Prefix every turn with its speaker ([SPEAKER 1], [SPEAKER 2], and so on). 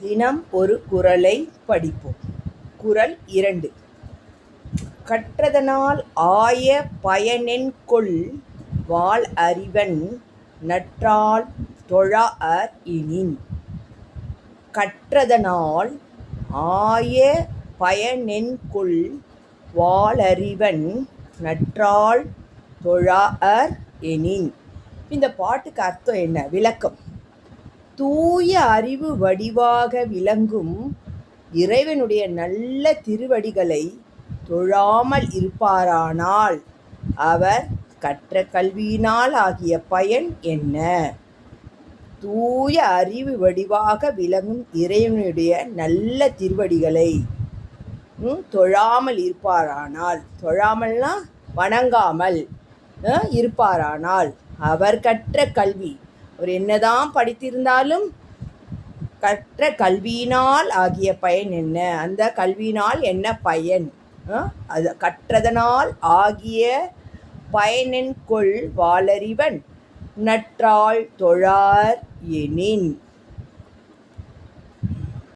[SPEAKER 1] தினம் ஒரு குறளை படிப்போம். குறள் 2. கற்றதனால் ஆய பயனென்கொல் வாள் அறிவன் நற்றாள் தொழாஅர் எனின். கற்றதனால் ஆய பயனென்கொல் வாளறிவன் நற்றாள் தொழாஅர் எனின். இந்த பாட்டுக்கு அர்த்தம் என்ன? விளக்கம். தூய அறிவு வடிவாக விளங்கும் இறைவனுடைய நல்ல திருவடிகளை தொழாமல் இருப்பாரானால் அவர் கற்ற கல்வியினால் ஆகிய பயன் என்ன? தூய அறிவு வடிவாக விளங்கும் இறைவனுடைய நல்ல திருவடிகளை தொழாமல் இருப்பாரானால், தொழாமல்னா வணங்காமல் இருப்பாரானால், அவர் கற்ற கல்வி, அவர் என்னதான் படித்திருந்தாலும் கற்ற கல்வியினால் ஆகிய பயன் என்ன? அந்த கல்வியினால் என்ன பயன்? அது கற்றதனால் ஆகிய பயனென்கொல் வாளறிவன் நற்றாள் தொழார் எனின்.